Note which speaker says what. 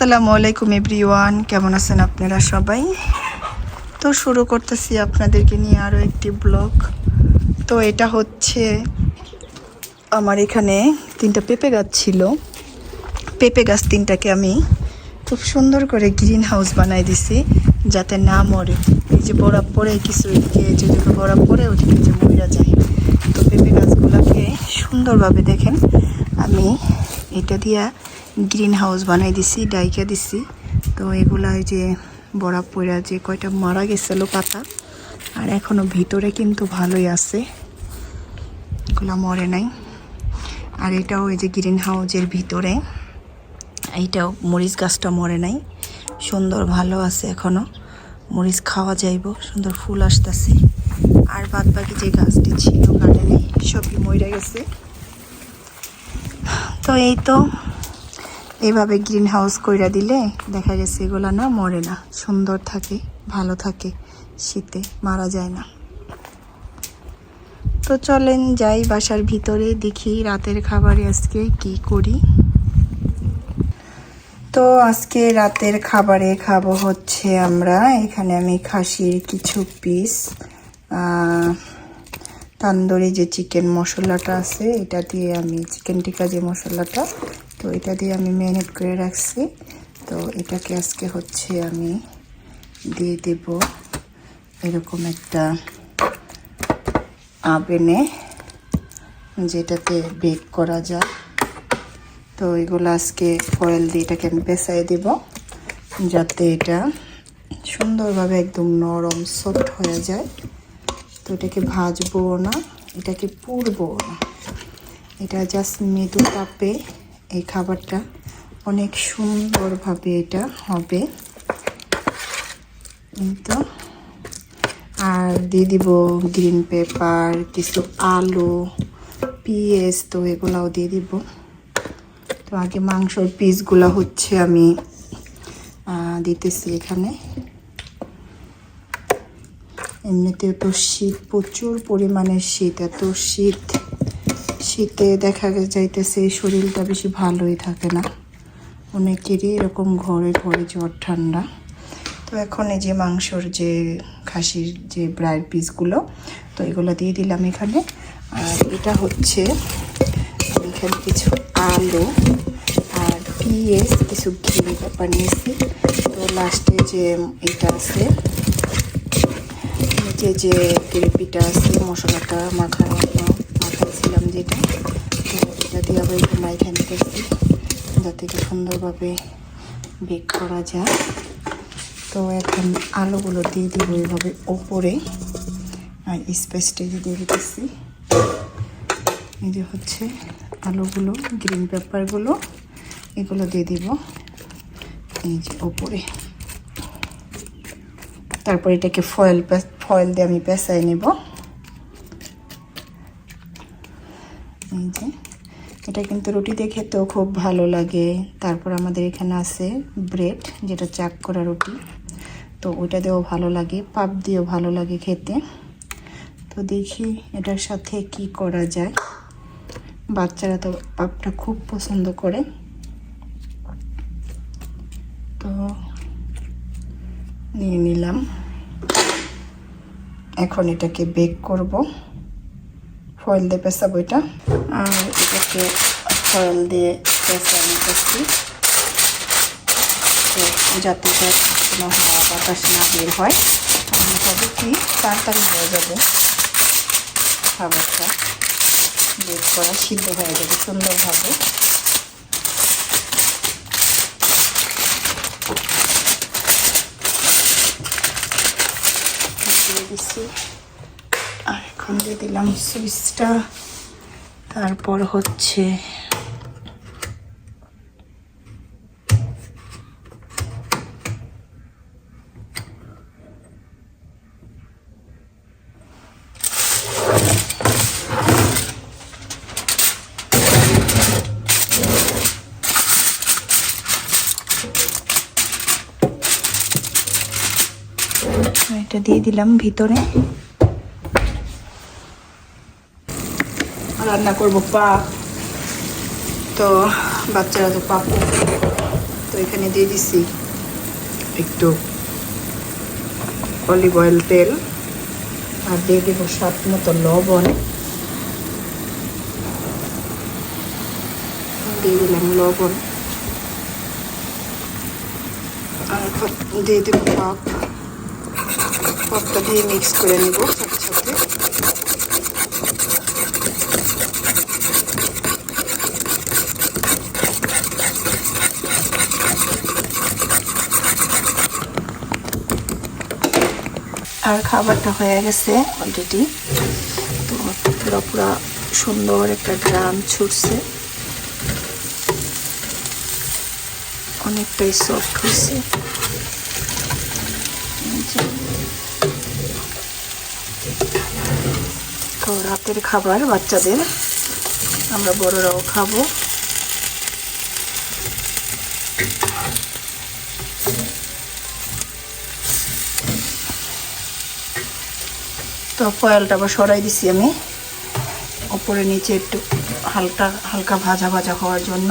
Speaker 1: আসসালামু আলাইকুম এভরিওয়ান, কেমন আছেন আপনারা সবাই? তো শুরু করতেছি আপনাদেরকে নিয়ে আরও একটি ব্লগ। তো এটা হচ্ছে আমার এখানে 3টা পেঁপে গাছ ছিল। পেঁপে গাছ 3টাকে আমি খুব সুন্দর করে গ্রিন হাউস বানাই দিছি যাতে না মরে। এই যে বরফ পড়ে কিছু এদিকে যেদিকে বরফ পড়ে ওদিকে যে মইরা যায়। তো পেঁপে গাছগুলোকে সুন্দরভাবে দেখেন আমি এটা দিয়া গ্রিন হাউস বানাই দিছি, ডাইকা দিছি। তো এগুলা যে বরফ পড়ে যে কয়টা মারা গেছিল পাতা, আর এখনো ভিতরে কিন্তু ভালোই আছে, এগুলা মরে নাই। আর এটাও এই যে গ্রিন হাউসের ভিতরে এইটাও মরিচ গাছটা মরে নাই, সুন্দর ভালো আছে, এখনো মরিচ খাওয়া যাইব, সুন্দর ফুল আসতেছে। আর বাদ বাকি যে গাছটি ছিল গার্ডেনে সবই মরে গেছে। তো এই তো এইভাবে গ্রিন হাউস কইরা দিলে দেখা গেছে এগুলা না মরে না, সুন্দর থাকে, ভালো থাকে, শীতে মারা যায় না। তো চলেন যাই বাসার ভিতরে, দেখি রাতের খাবারে আজকে কি করি। তো আজকে রাতের খাবারে খাবো হচ্ছে আমরা এখানে আমি খাসির কিছু পিস, তান্দুরি যে চিকেন মশলাটা আছে এটা দিয়ে আমি চিকেন টিক্কা যে মশলাটা, তো এটা দিয়ে আমি ম্যারিনেট করে রাখছি। তো এটাকে আজকে হচ্ছে আমি দিয়ে দেব এরকম একটা আভেনে যেটাতে বেক করা যায়। তো এগুলো আজকে ফয়েল দিয়ে এটাকে আমি পেঁচাই দেব যাতে এটা সুন্দরভাবে একদম নরম সফট হয়ে যায়। তো এটাকে ভাজবো না, এটাকে পুড়বো না, এটা জাস্ট মৃদু তাপে এই খাবারটা অনেক সুন্দরভাবে এটা হবে। তো আর দিয়ে দিব গ্রিন পেপার, কিছু আলু, পেঁয়াজ, তো এগুলাও দিয়ে দিব। তো আগে মাংসর পিসগুলো হচ্ছে আমি দিতেছি এখানে। এমনিতেও তো শীত, প্রচুর পরিমাণে শীত, এত শীতে দেখা যাইতেছে শরীরটা বেশি ভালোই থাকে না, অনেকেরই এরকম ঘরে ঘরে জ্বর ঠান্ডা। তো এখন এই যে মাংসর যে খাসির যে ব্রাইড পিসগুলো, তো এগুলো দিয়ে দিলাম এখানে। আর এটা হচ্ছে এখানে কিছু আলু আর পেঁয়াজ, কিছু গ্রিন পেপার নিয়েছি। তো লাস্টে যে এটা আছে নিচে যে গ্রেভিটা আছে, মশলাটা মাখাইছিলাম যেটা, তো এটা দিয়ে আবার একটু মাইখা নিতেছি যাতে কি সুন্দরভাবে বেক করা যায়। তো এখন আলুগুলো দিয়ে দিব এইভাবে ওপরে, আর স্পেসটা দিয়ে দিতেছি। এই যে হচ্ছে আলুগুলো, গ্রিন পেপারগুলো, এগুলো দিয়ে দিব এই যে ওপরে। তারপর এটাকে ফয়েল দিয়ে আমি পেঁচাই নেব। এই যে এটা কিন্তু রুটি দিয়ে খেতেও খুব ভালো লাগে। তারপর আমাদের এখানে আছে ব্রেড, যেটা চাক করা রুটি, তো ওইটা দিয়েও ভালো লাগে, পাপ দিয়েও ভালো লাগে খেতে। তো দেখি এটার সাথে কি করা যায়। বাচ্চারা তো পাপটা খুব পছন্দ করে। তো নিয়ে নিলাম, এখন এটাকে বেক করব, ফয়েল দিয়ে পেঁচাবো এটা। আর এটাকে ফয়েল দিয়ে পেঁচা নিতেছি যাতে কোনো হাওয়া বাতাস না বের হয়, তাহলে হবে কি তাড়াতাড়ি হয়ে যাবে খাবারটা, বেক করা সিদ্ধ হয়ে যাবে সুন্দরভাবে। দিয়ে দিচ্ছি, আর এখন দিয়ে দিলাম সুইচটা। তারপর হচ্ছে এটা দিয়ে দিলাম ভিতরে। রান্না করব পাপ, তো বাচ্চারা তো পাপ তো এখানে দিয়ে দিছি একটু অলিভ অয়েল তেল, আর দিয়ে দেব স্বাদ মতো লবণ, দিয়ে দিলাম লবণ, আর দিয়ে দেব পাপটা দিয়ে মিক্স করে নেব সাথে সাথে। আর খাবারটা হয়ে গেছে অলরেডি। তো পুরো সুন্দর একটা গ্রাম ছুটছে, অনেকটাই সফট হয়েছে। তো রাতের খাবার বাচ্চাদের, আমরা বড়রাও খাবো। তো ফয়েলটা আবার সরাই দিছি আমি উপরে নিচে একটু হালকা হালকা ভাজা ভাজা হওয়ার জন্য।